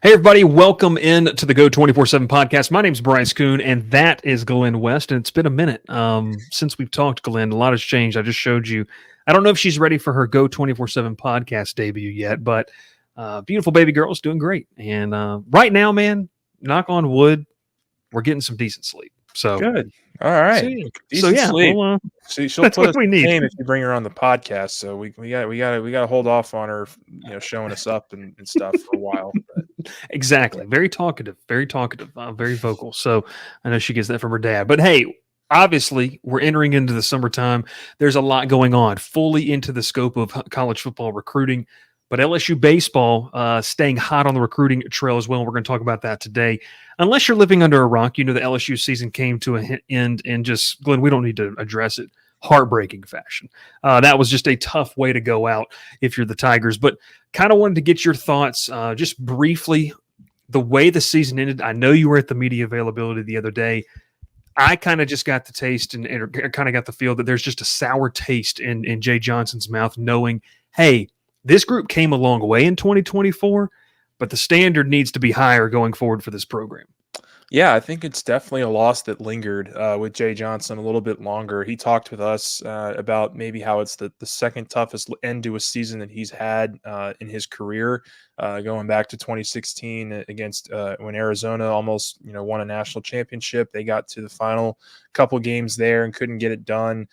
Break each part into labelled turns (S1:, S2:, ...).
S1: Hey, everybody. Welcome in to the Go 24/7 podcast. My name's Bryce Koon, and that is Glen West. And it's been a minute since we've talked, Glen. A lot has changed. I just showed you. I don't know if she's ready for her Go 24/7 podcast debut yet, but beautiful baby girl's doing great. And right now, man, knock on wood, we're getting some decent sleep. So
S2: good. All right.
S1: So
S2: sleep.
S1: we'll,
S2: She'll
S1: that's
S2: put
S1: what
S2: us
S1: we
S2: to
S1: need.
S2: shame if you bring her on the podcast. So we got to hold off on her, showing us up and stuff for a while. But.
S1: Exactly. Very talkative, very vocal. So I know she gets that from her dad. But hey, obviously, we're entering into the summertime. There's a lot going on, fully into the scope of college football recruiting. But LSU baseball staying hot on the recruiting trail as well. We're going to talk about that today. Unless you're living under a rock, you know the LSU season came to an end, and just, Glenn, we don't need to address it. Heartbreaking fashion. That was just a tough way to go out if you're the Tigers. But kind of wanted to get your thoughts just briefly. The way the season ended, I know you were at the media availability the other day. I kind of just got the taste and kind of got the feel that there's just a sour taste in Jay Johnson's mouth, knowing, hey, this group came a long way in 2024, but the standard needs to be higher going forward for this program.
S2: Yeah, I think it's definitely a loss that lingered with Jay Johnson a little bit longer. He talked with us about maybe how it's the second toughest end to a season that he's had in his career, going back to 2016 against when Arizona almost won a national championship. They got to the final couple games there and couldn't get it done.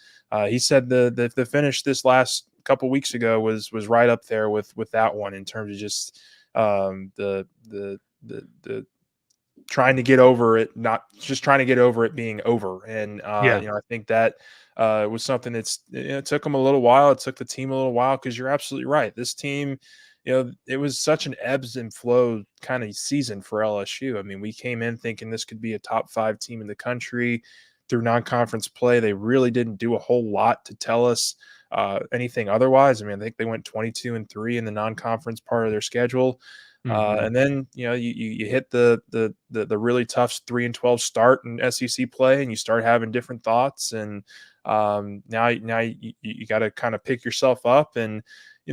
S2: He said the finish this last couple weeks ago was right up there with that one in terms of just the trying to get over it, not just trying to get over it being over. And, I think that was something it took them a little while. It took the team a little while because you're absolutely right. This team, it was such an ebbs and flow kind of season for LSU. I mean, we came in thinking this could be a top 5 team in the country through non-conference play. They really didn't do a whole lot to tell us anything otherwise. I mean, I think they went 22-3 in the non-conference part of their schedule. And then you hit the really tough 3-12 start in SEC play, and you start having different thoughts. And now you got to kind of pick yourself up. And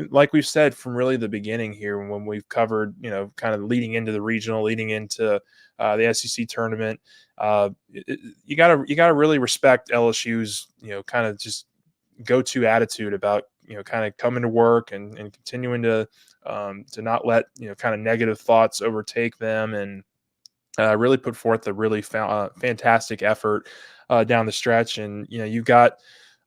S2: like we've said from really the beginning here, when we've covered kind of leading into the regional, leading into the SEC tournament, you gotta really respect LSU's kind of just go-to attitude about kind of coming to work and continuing to not let kind of negative thoughts overtake them, and really put forth a really fantastic effort down the stretch. And you've got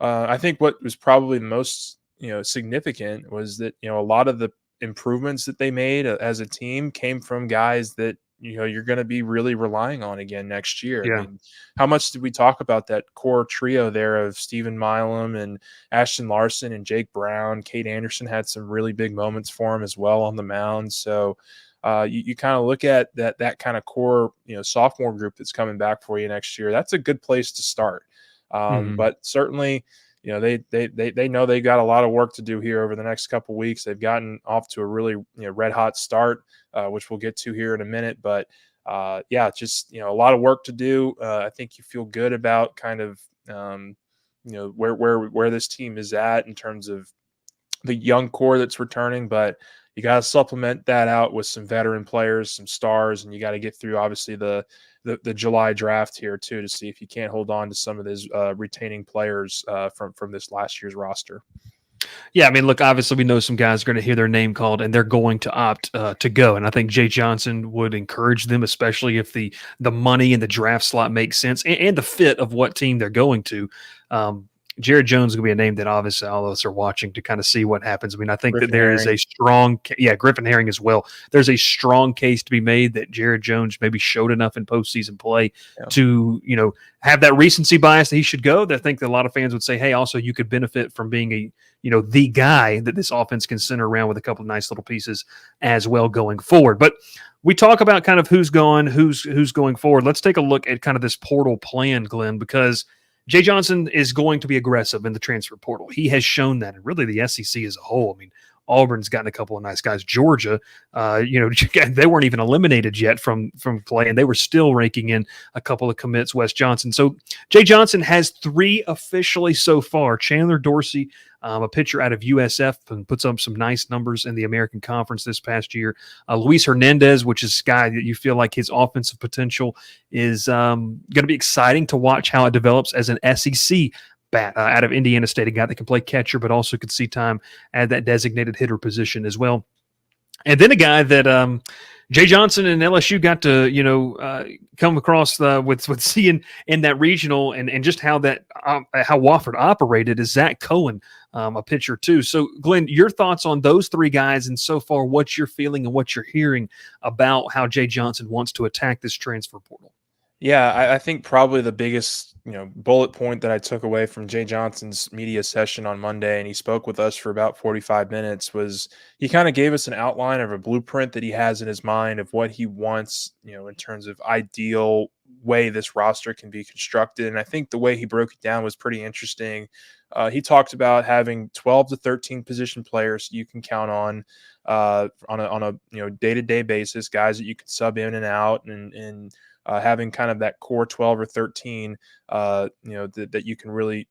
S2: I think what was probably the most significant was that a lot of the improvements that they made as a team came from guys that you're going to be really relying on again next year.
S1: Yeah.
S2: I mean, how much did we talk about that core trio there of Stephen Milam and Ashton Larson and Jake Brown? Kate Anderson had some really big moments for him as well on the mound. So you kind of look at that kind of core, sophomore group that's coming back for you next year. That's a good place to start. But certainly, they know they got a lot of work to do here over the next couple of weeks. They've gotten off to a really red hot start, which we'll get to here in a minute. But just a lot of work to do. I think you feel good about kind of where this team is at in terms of the young core that's returning, but you got to supplement that out with some veteran players, some stars, and you got to get through obviously the July draft here too to see if you can't hold on to some of these retaining players from this last year's roster.
S1: Yeah, I mean, look, obviously we know some guys are going to hear their name called and they're going to opt to go. And I think Jay Johnson would encourage them, especially if the money and the draft slot makes sense and the fit of what team they're going to. Jared Jones is going to be a name that obviously all of us are watching to kind of see what happens. I mean, I think
S2: Griffin
S1: that there
S2: Herring.
S1: is a strong – Griffin Herring as well. There's a strong case to be made that Jared Jones maybe showed enough in postseason play to, have that recency bias that he should go. That I think that a lot of fans would say, hey, also you could benefit from being the guy that this offense can center around with a couple of nice little pieces as well going forward. But we talk about kind of who's gone, who's going forward. Let's take a look at kind of this portal plan, Glenn, because – Jay Johnson is going to be aggressive in the transfer portal. He has shown that, and really the SEC as a whole. I mean, Auburn's gotten a couple of nice guys. Georgia, they weren't even eliminated yet from play, and they were still raking in a couple of commits. Wes Johnson. So Jay Johnson has 3 officially so far. Chandler Dorsey, a pitcher out of USF, and puts up some nice numbers in the American Conference this past year. Luis Hernandez, which is a guy that you feel like his offensive potential is going to be exciting to watch how it develops as an SEC bat out of Indiana State, a guy that can play catcher, but also could see time at that designated hitter position as well. And then a guy that Jay Johnson and LSU got to come across with seeing in that regional and just how that how Wofford operated is Zach Cohen, a pitcher too. So Glenn, your thoughts on those 3 guys and so far what you're feeling and what you're hearing about how Jay Johnson wants to attack this transfer portal?
S2: Yeah, I think probably the biggest, bullet point that I took away from Jay Johnson's media session on Monday, and he spoke with us for about 45 minutes, was he kind of gave us an outline of a blueprint that he has in his mind of what he wants, in terms of ideal way this roster can be constructed. And I think the way he broke it down was pretty interesting. He talked about having 12 to 13 position players you can count on a day-to-day basis, guys that you can sub in and out, and having kind of that core 12 or 13, that you can really,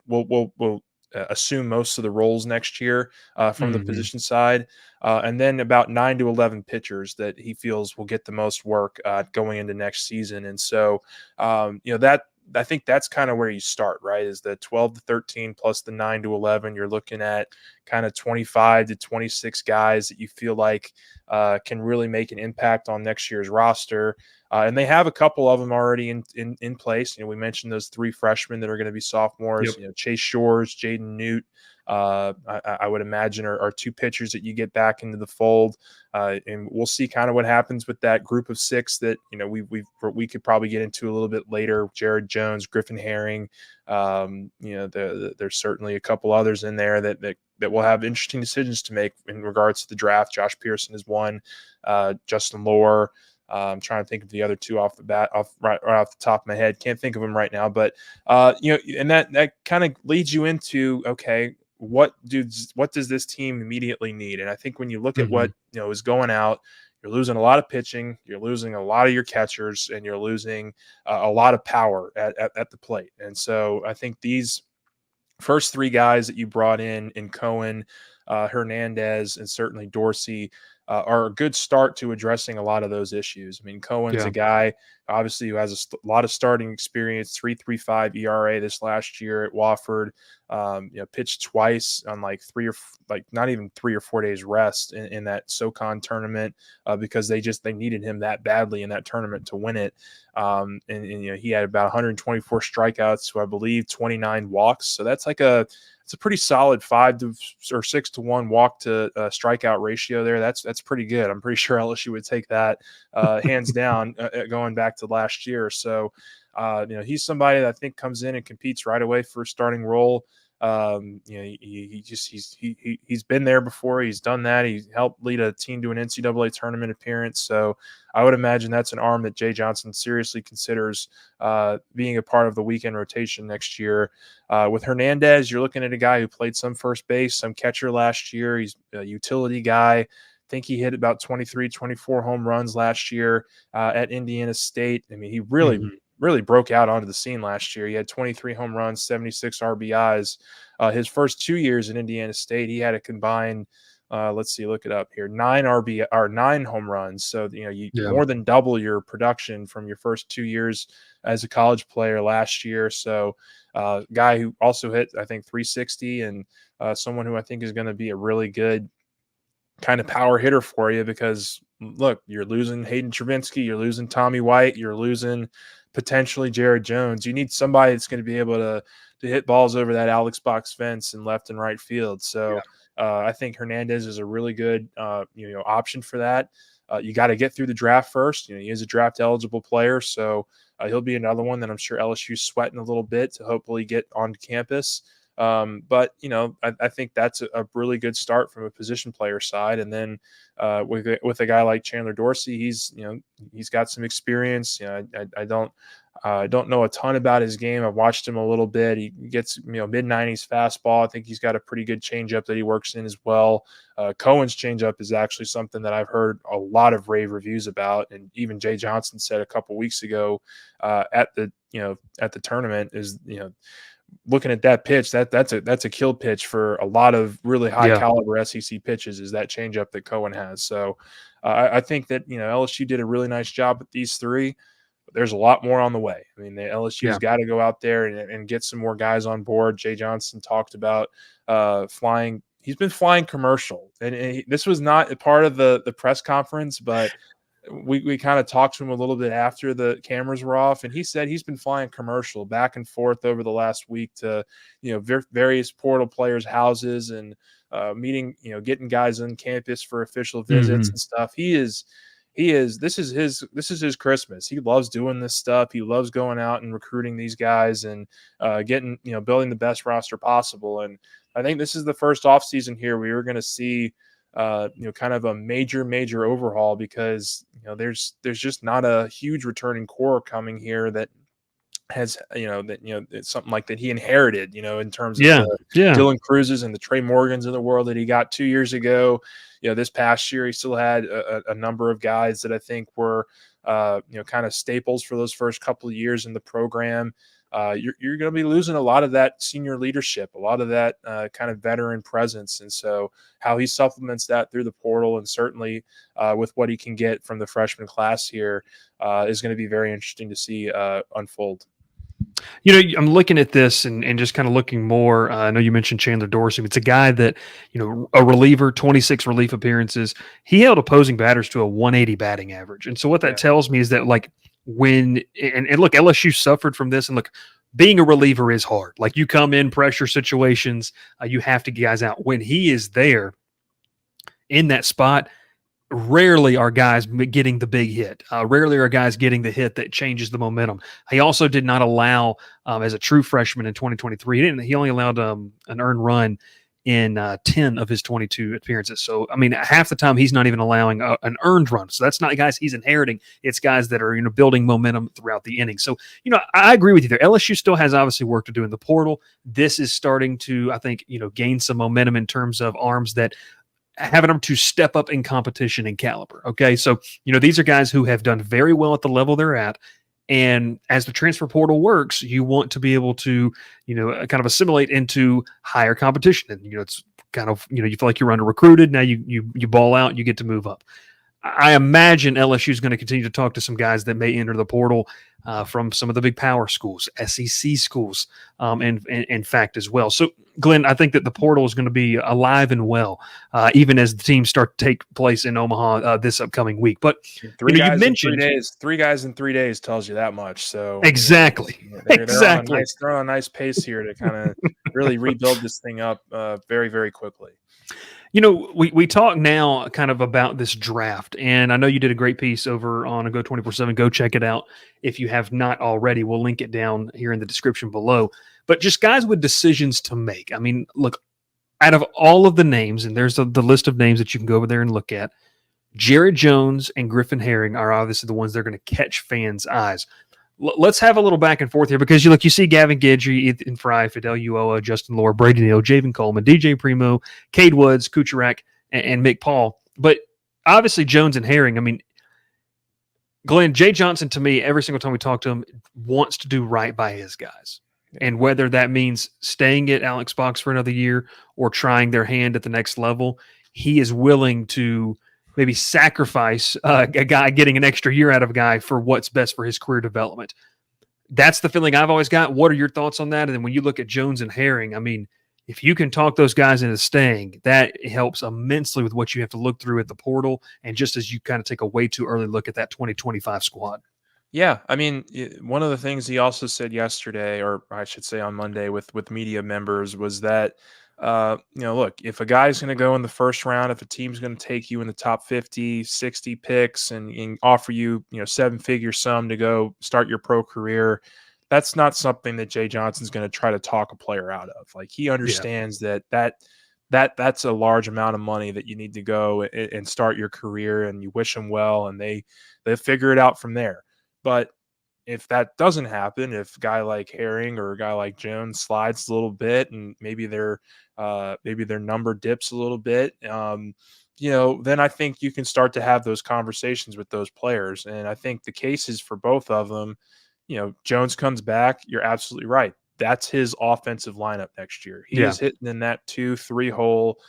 S2: we'll assume most of the roles next year from the position side. And then about 9 to 11 pitchers that he feels will get the most work going into next season. And so, that I think that's kind of where you start, right? Is the 12 to 13 plus the 9 to 11. You're looking at kind of 25 to 26 guys that you feel like can really make an impact on next year's roster. And they have a couple of them already in place. We mentioned those 3 freshmen that are going to be sophomores.
S1: Yep.
S2: Chase Shores, Jaden Newt. I would imagine are 2 pitchers that you get back into the fold, and we'll see kind of what happens with that group of 6 that we could probably get into a little bit later. Jared Jones, Griffin Herring. There's certainly a couple others in there that will have interesting decisions to make in regards to the draft. Josh Pearson is one. Justin Lohr. I'm trying to think of the other 2 off the bat, right off the top of my head. Can't think of them right now, but and that kind of leads you into, okay, what does this team immediately need? And I think when you look at what is going out, you're losing a lot of pitching, you're losing a lot of your catchers, and you're losing a lot of power at the plate. And so I think these first 3 guys that you brought in Cohen, Hernandez, and certainly Dorsey are a good start to addressing a lot of those issues. I mean, Cohen's a guy, obviously, who has a lot of starting experience, 3.35 ERA this last year at Wofford. Pitched twice on not even 3 or 4 days rest in that SoCon tournament because they needed him that badly in that tournament to win it. And he had about 124 strikeouts to, I believe, 29 walks. So that's it's a pretty solid 5 or 6 to 1 walk to strikeout ratio there. That's pretty good. I'm pretty sure LSU would take that hands down going back to last year. So, he's somebody that I think comes in and competes right away for a starting role. He's been there before. He's done that. He helped lead a team to an NCAA tournament appearance. So I would imagine that's an arm that Jay Johnson seriously considers being a part of the weekend rotation next year. With Hernandez, you're looking at a guy who played some first base, some catcher last year. He's a utility guy. I think he hit about 23, 24 home runs last year at Indiana State. I mean, he really broke out onto the scene last year. He had 23 home runs, 76 RBIs. His first 2 years in Indiana State, he had a combined, look it up here, 9 home runs. So, more than double your production from your first 2 years as a college player last year. So, guy who also hit, I think, 360, and someone who I think is going to be a really good kind of power hitter for you, because look, you're losing Hayden Travinsky, you're losing Tommy White, you're losing potentially Jared Jones. You need somebody that's going to be able to hit balls over that Alex box fence in left and right field. So I think Hernandez is a really good option for that. You got to get through the draft first. He is a draft eligible player, so he'll be another one that I'm sure LSU's sweating a little bit to hopefully get onto campus. But I think that's a really good start from a position player side. And then with a guy like Chandler Dorsey, he's got some experience. I don't know a ton about his game. I've watched him a little bit. He gets mid-90s fastball. I think he's got a pretty good changeup that he works in as well. Cohen's changeup is actually something that I've heard a lot of rave reviews about, and even Jay Johnson said a couple weeks ago at the tournament is looking at that pitch, that's a kill pitch for a lot of really high caliber SEC pitches, is that changeup that Cohen has. So I think that LSU did a really nice job with these three. But there's a lot more on the way. I mean, the LSU's got to go out there and get some more guys on board. Jay Johnson talked about flying. He's been flying commercial, and this was not a part of the press conference, but we kind of talked to him a little bit after the cameras were off, and he said he's been flying commercial back and forth over the last week to, various portal players' houses and meeting, getting guys on campus for official visits and stuff. This is his Christmas. He loves doing this stuff. He loves going out and recruiting these guys and getting, building the best roster possible. And I think this is the first offseason here we were going to see kind of a major overhaul, because there's just not a huge returning core coming here that has it's something like that he inherited in terms of the Dylan Cruzes and the Trey Morgans of the world that he got 2 years ago. This past year he still had a number of guys that I think were kind of staples for those first couple of years in the program. You're going to be losing a lot of that senior leadership, a lot of that kind of veteran presence. And so how he supplements that through the portal, and certainly with what he can get from the freshman class here is going to be very interesting to see unfold.
S1: I'm looking at this and just kind of looking more. I know you mentioned Chandler Dorsey. It's a guy that, a reliever, 26 relief appearances. He held opposing batters to a 180 batting average. And so what that tells me is that, like, when and look, LSU suffered from this, and look, being a reliever is hard. Like, you come in pressure situations, you have to get guys out. When he is there in that spot, rarely are guys getting the big hit. Rarely are guys getting the hit that changes the momentum. He also did not allow, as a true freshman in 2023, he only allowed an earned run in 10 of his 22 appearances. So, I mean, half the time he's not even allowing an earned run. So that's not guys he's inheriting. It's guys that are, building momentum throughout the inning. So, I agree with you there. LSU still has obviously work to do in the portal. This is starting to, I think, gain some momentum in terms of arms that having them to step up in competition and caliber. Okay. So, these are guys who have done very well at the level they're at. And as the transfer portal works, you want to be able to, kind of assimilate into higher competition. And, it's kind of, you feel like you're under recruited. Now you ball out, you get to move up. I imagine LSU is going to continue to talk to some guys that may enter the portal from some of the big power schools, SEC schools, and in fact as well. So, Glenn, I think that the portal is going to be alive and well, even as the teams start to take place in Omaha this upcoming week. But you mentioned
S2: 3 days. 3 guys in 3 days tells you that much. So
S1: exactly,
S2: they're on a nice pace here to kind of really rebuild this thing up very, very quickly.
S1: We talk now kind of about this draft, and I know you did a great piece over on Go 24/7. Go check it out if you have not already. We'll link it down here in the description below. But just guys with decisions to make. I mean, look, out of all of the names, and there's the list of names that you can go over there and look at, Jared Jones and Griffin Herring are obviously the ones that are going to catch fans' eyes. Let's have a little back and forth here, because you see Gavin Guidry, Ethan Fry, Fidel Uoa, Justin Lohr, Brady Neal, Javen Coleman, DJ Primo, Cade Woods, Kucherak, and Mick Paul. But obviously Jones and Herring, I mean, Glenn, Jay Johnson, to me, every single time we talk to him, wants to do right by his guys. And whether that means staying at Alex Box for another year or trying their hand at the next level, he is willing to maybe sacrifice a guy, getting an extra year out of a guy for what's best for his career development. That's the feeling I've always got. What are your thoughts on that? And then when you look at Jones and Herring, I mean, if you can talk those guys into staying, that helps immensely with what you have to look through at the portal. And just as you kind of take a way too early look at that 2025 squad.
S2: Yeah, I mean, one of the things he also said yesterday, or I should say on Monday with media members, was that look, if a guy's going to go in the first round, if a team's going to take you in the top 50, 60 picks and offer you, 7-figure sum to go start your pro career, that's not something that Jay Johnson's going to try to talk a player out of. Like, he understands that's a large amount of money that you need to go and start your career, and you wish them well, and they figure it out from there. But if that doesn't happen, if a guy like Herring or a guy like Jones slides a little bit and maybe their number dips a little bit, then I think you can start to have those conversations with those players. And I think the cases for both of them, Jones comes back, you're absolutely right. That's his offensive lineup next year. He
S1: Yeah.
S2: is hitting in that 2-3 hole.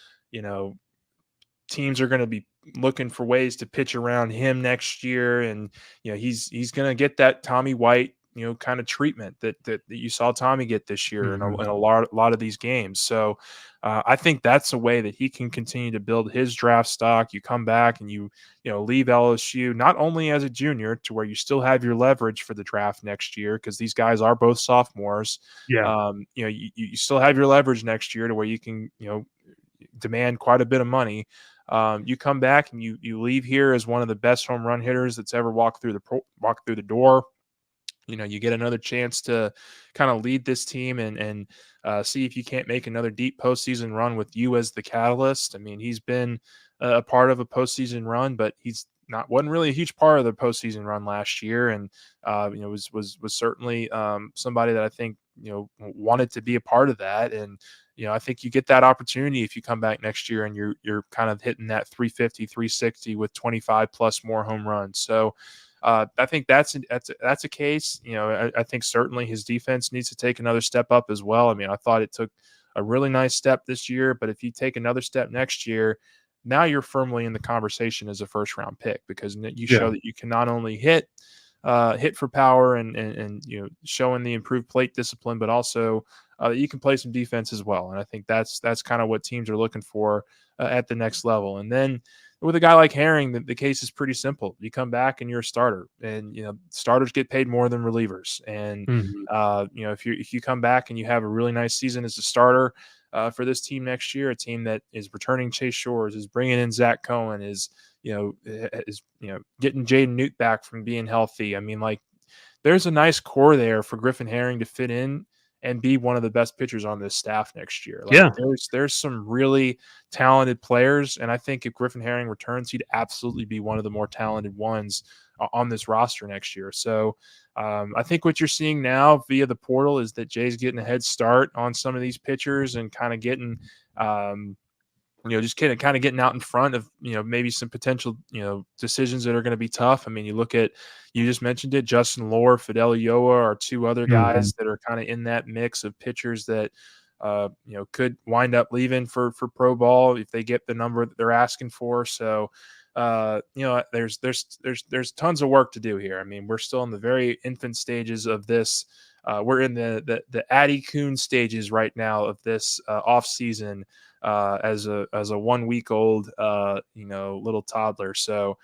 S2: Teams are going to be looking for ways to pitch around him next year, and he's going to get that Tommy White kind of treatment that you saw Tommy get this year in
S1: Mhm.
S2: a lot of these games. So I think that's a way that he can continue to build his draft stock. You come back and you leave LSU not only as a junior to where you still have your leverage for the draft next year, because these guys are both sophomores.
S1: Yeah.
S2: You still have your leverage next year to where you can demand quite a bit of money. You come back and you leave here as one of the best home run hitters that's ever walked through the door. You get another chance to kind of lead this team and see if you can't make another deep postseason run with you as the catalyst. I mean, he's been a part of a postseason run, but wasn't really a huge part of the postseason run last year, and was certainly somebody that I think wanted to be a part of that. And I think you get that opportunity if you come back next year and you're kind of hitting that 350, 360 with 25 plus more home runs. So I think that's a case. I think certainly his defense needs to take another step up as well. I mean, I thought it took a really nice step this year, but if you take another step next year, now you're firmly in the conversation as a first round pick, because you show that you can not only hit for power and showing the improved plate discipline, but also you can play some defense as well. And I think that's kind of what teams are looking for at the next level. And then with a guy like Herring, the case is pretty simple. You come back and you're a starter, and starters get paid more than relievers. And
S1: Mhm.
S2: if you come back and you have a really nice season as a starter for this team next year, a team that is returning Chase Shores, is bringing in Zach Cohen, is getting Jaden Newt back from being healthy. I mean, like, there's a nice core there for Griffin Herring to fit in and be one of the best pitchers on this staff next year. Like,
S1: Yeah.
S2: there's some really talented players, and I think if Griffin Herring returns, he'd absolutely be one of the more talented ones on this roster next year. So I think what you're seeing now via the portal is that Jay's getting a head start on some of these pitchers and kind of getting just kind of getting out in front of, maybe some potential, decisions that are going to be tough. I mean, you just mentioned it, Justin Lohr, Fidel Ulloa are two other
S1: Mhm.
S2: guys that are kind of in that mix of pitchers that, could wind up leaving for pro ball if they get the number that they're asking for. So, there's tons of work to do here. I mean, we're still in the very infant stages of this. We're in the Addie Koon stages right now of this off season. As a 1 week old little toddler. So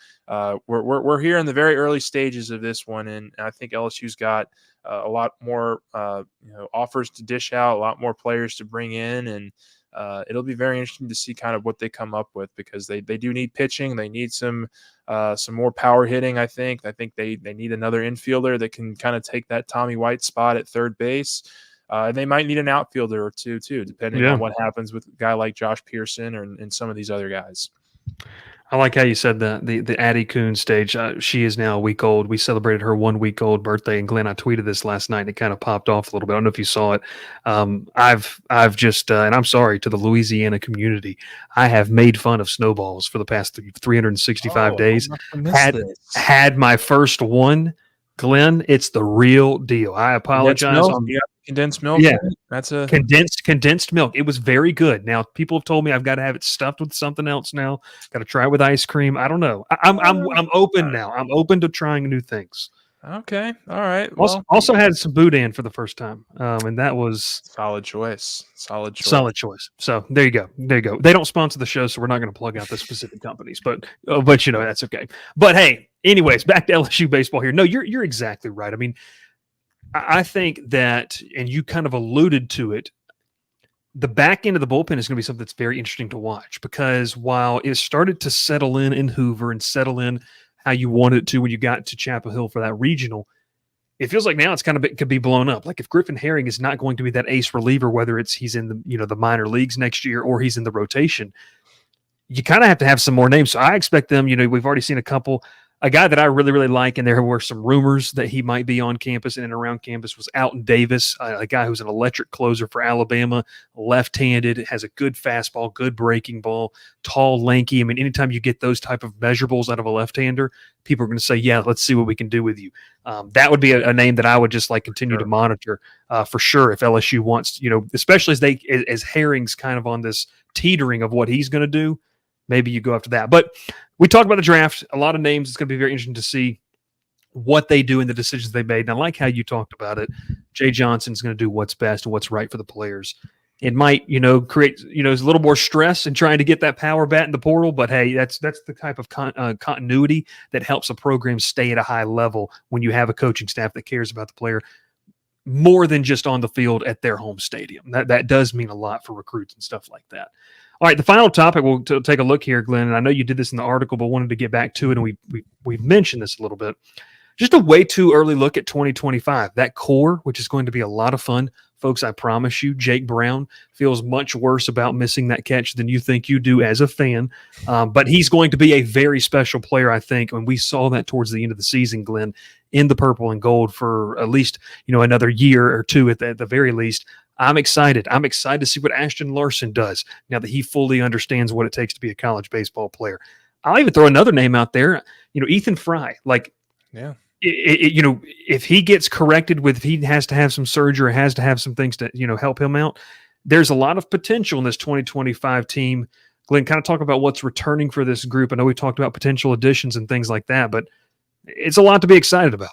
S2: we're here in the very early stages of this one, and I think LSU's got a lot more offers to dish out, a lot more players to bring in, and it'll be very interesting to see kind of what they come up with, because they do need pitching. They need some more power hitting. I think they need another infielder that can kind of take that Tommy White spot at third base. And they might need an outfielder or two, too, depending
S1: Yeah.
S2: on what happens with a guy like Josh Pearson and some of these other guys.
S1: I like how you said the Addie Koon stage. She is now a week old. We celebrated her 1 week old birthday, and Glenn, I tweeted this last night, and it kind of popped off a little bit. I don't know if you saw it. I've just and I'm sorry to the Louisiana community. I have made fun of snowballs for the past 365
S2: Oh, I
S1: days.
S2: must have missed
S1: Had
S2: this.
S1: had my first one, Glenn. It's the real deal. I
S2: Condensed
S1: apologize
S2: milk?
S1: on.
S2: You got condensed milk
S1: Yeah.
S2: in it? That's a
S1: Condensed milk. It was very good. Now people have told me I've got to have it stuffed with something else now. Got to try it with ice cream. I don't know. I'm open now. I'm open to trying new things.
S2: okay. All right.
S1: Also,
S2: Well,
S1: also had some boudin for the first time, and that was
S2: solid choice. Solid choice.
S1: solid choice. So there you go. There you go. They don't sponsor the show, so we're not going to plug out the specific companies, but that's okay. But hey, anyways, back to LSU baseball here. No, you're exactly right. I mean, I think that, and you kind of alluded to it, the back end of the bullpen is going to be something that's very interesting to watch, because while it started to settle in Hoover and settle in how you wanted it to when you got to Chapel Hill for that regional, it feels like now it's kind of could be blown up. Like if Griffin Herring is not going to be that ace reliever, whether he's in the minor leagues next year or he's in the rotation, you kind of have to have some more names. So I expect them. We've already seen a couple. A guy that I really, really like, and there were some rumors that he might be on campus and around campus, was Alton Davis, a guy who's an electric closer for Alabama, left-handed, has a good fastball, good breaking ball, tall, lanky. I mean, anytime you get those type of measurables out of a left-hander, people are going to say, yeah, let's see what we can do with you. That would be a name that I would just like continue to monitor for sure if LSU wants, especially as Herring's kind of on this teetering of what he's going to do. Maybe you go after that. But we talked about the draft, a lot of names. It's going to be very interesting to see what they do and the decisions they made. And I like how you talked about it. Jay Johnson's going to do what's best and what's right for the players. It might, create, a little more stress in trying to get that power bat in the portal. But hey, that's the type of continuity that helps a program stay at a high level when you have a coaching staff that cares about the player more than just on the field at their home stadium. That does mean a lot for recruits and stuff like that. All right, the final topic, we'll take a look here, Glenn, and I know you did this in the article, but wanted to get back to it, and we mentioned this a little bit. Just a way too early look at 2025. That core, which is going to be a lot of fun. Folks, I promise you, Jake Brown feels much worse about missing that catch than you think you do as a fan. But he's going to be a very special player, I think, and we saw that towards the end of the season, Glenn, in the purple and gold for at least, another year or two at the very least. I'm excited. I'm excited to see what Ashton Larson does now that he fully understands what it takes to be a college baseball player. I'll even throw another name out there, Ethan Fry.
S2: Yeah.
S1: If he gets corrected if he has to have some surgery or has to have some things to, help him out, there's a lot of potential in this 2025 team. Glenn, kind of talk about what's returning for this group. I know we talked about potential additions and things like that, but it's a lot to be excited about.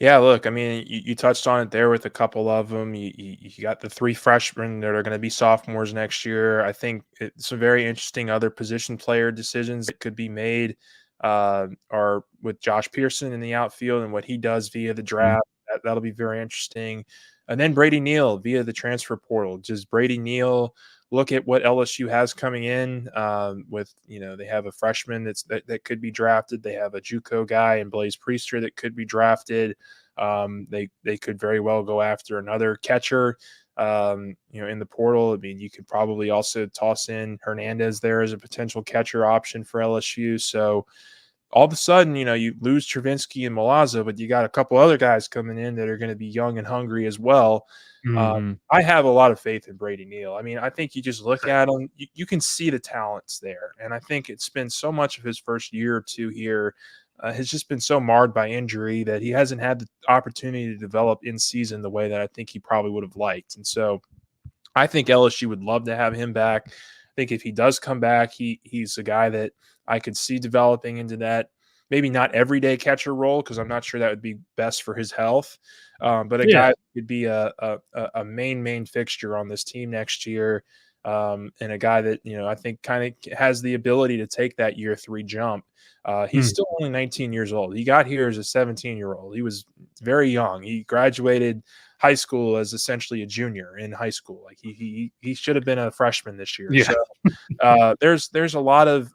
S2: Yeah, look, I mean, you touched on it there with a couple of them. You got the 3 freshmen that are going to be sophomores next year. I think it's some very interesting other position player decisions that could be made are with Josh Pearson in the outfield and what he does via the draft. That'll be very interesting. And then Brady Neal via the transfer portal. Just Brady Neal, look at what LSU has coming in with, they have a freshman that could be drafted. They have a JUCO guy and Blaze Priester that could be drafted. They could very well go after another catcher, in the portal. I mean, you could probably also toss in Hernandez there as a potential catcher option for LSU. So all of a sudden, you lose Travinsky and Milazzo, but you got a couple other guys coming in that are going to be young and hungry as well. I have a lot of faith in Brady Neal. I mean, I think you just look at him, you can see the talents there. And I think it's been so much of his first year or two here has just been so marred by injury that he hasn't had the opportunity to develop in season the way that I think he probably would have liked. And so I think LSU would love to have him back. I think if he does come back, he's a guy that I could see developing into that, maybe not everyday catcher role, because I'm not sure that would be best for his health. But a guy that could be a main fixture on this team next year, and a guy that I think kind of has the ability to take that year 3 jump. He's still only 19 years old. He got here as a 17-year-old. He was very young. He graduated high school as essentially a junior in high school. Like he should have been a freshman this year.
S1: Yeah.
S2: So there's a lot of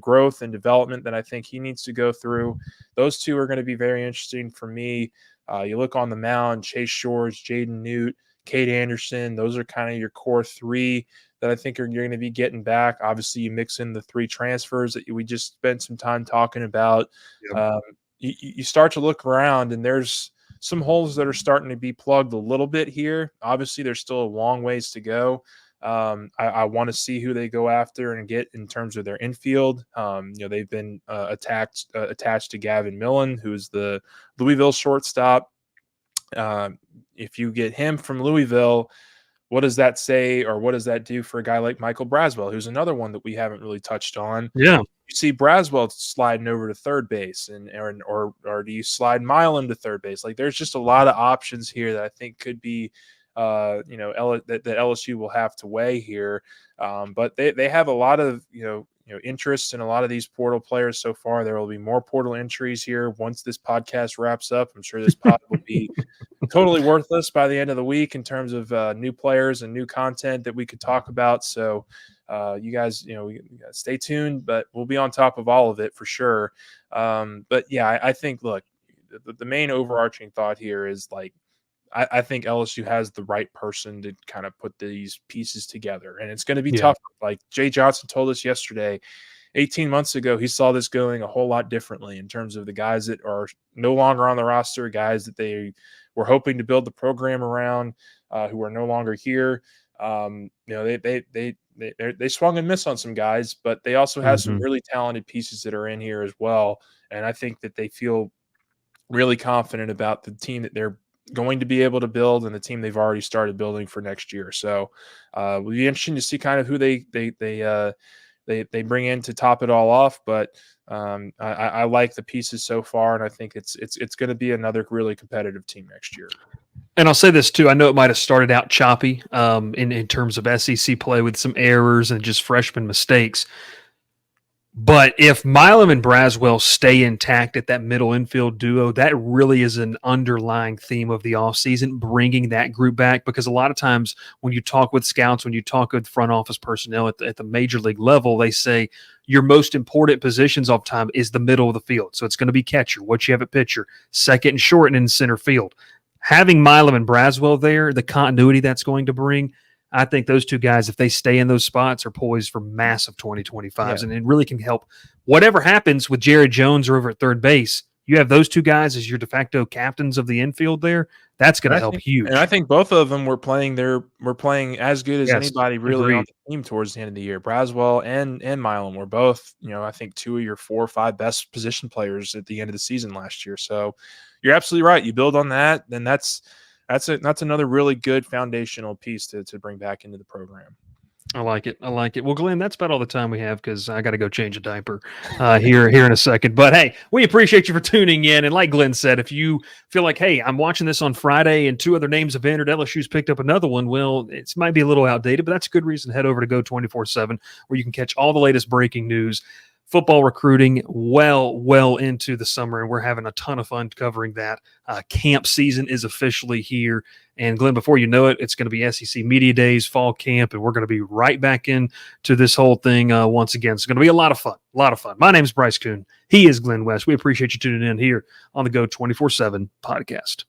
S2: growth and development that I think he needs to go through. Those two are going to be very interesting for me. You look on the mound, Chase Shores, Jaden Newt, Cade Anderson. Those are kind of your core 3 that I think you're going to be getting back. Obviously, you mix in the 3 transfers that we just spent some time talking about. Yep. You start to look around, and there's some holes that are starting to be plugged a little bit here. Obviously, there's still a long ways to go. I want to see who they go after and get in terms of their infield. They've been attached to Gavin Millen, who's the Louisville shortstop. If you get him from Louisville, what does that say, or what does that do for a guy like Michael Braswell, who's another one that we haven't really touched on?
S1: Yeah.
S2: You see Braswell sliding over to third base, or do you slide Milam to third base? Like, there's just a lot of options here that I think could be, that LSU will have to weigh here. But they have a lot of interest in a lot of these portal players so far. There will be more portal entries here once this podcast wraps up. I'm sure this pod will be totally worthless by the end of the week in terms of new players and new content that we could talk about. So you guys, stay tuned, but we'll be on top of all of it for sure. But yeah, I think, look, the main overarching thought here is I think LSU has the right person to kind of put these pieces together, and it's going to be tough. Like Jay Johnson told us yesterday, 18 months ago, he saw this going a whole lot differently in terms of the guys that are no longer on the roster, guys that they were hoping to build the program around, who are no longer here. They swung and missed on some guys, but they also have some really talented pieces that are in here as well. And I think that they feel really confident about the team that they're going to be able to build and the team they've already started building for next year. So it'll be interesting to see kind of who they bring in to top it all off. But I like the pieces so far, and I think it's going to be another really competitive team next year.
S1: And I'll say this too. I know it might have started out choppy in terms of SEC play with some errors and just freshman mistakes. But if Milam and Braswell stay intact at that middle infield duo, that really is an underlying theme of the offseason, bringing that group back. Because a lot of times when you talk with scouts, when you talk with front office personnel at the major league level, they say your most important positions off time is the middle of the field. So it's going to be catcher, what you have at pitcher, second and short, and in center field. Having Milam and Braswell there, the continuity that's going to bring, I think those two guys, if they stay in those spots, are poised for massive 2025s, and it really can help. Whatever happens with Jared Jones or over at third base, you have those two guys as your de facto captains of the infield there. That's going to help huge.
S2: And I think both of them were playing as good as anybody really on the team towards the end of the year. Braswell and Milam were both, I think 2 of your 4 or 5 best position players at the end of the season last year. So you're absolutely right. You build on that, then that's another really good foundational piece to bring back into the program.
S1: I like it. Well, Glenn, that's about all the time we have because I got to go change a diaper here in a second. But hey, we appreciate you for tuning in. And like Glenn said, if you feel like, hey, I'm watching this on Friday and 2 other names have entered, LSU's picked up another one, well, it might be a little outdated, but that's a good reason to head over to Go 24/7, where you can catch all the latest breaking news. Football recruiting well into the summer, and we're having a ton of fun covering that. Camp season is officially here. And Glenn, before you know it, it's going to be SEC Media Days, fall camp, and we're going to be right back into this whole thing once again. It's going to be a lot of fun. My name is Bryce Koon. He is Glen West. We appreciate you tuning in here on the Go 24/7 podcast.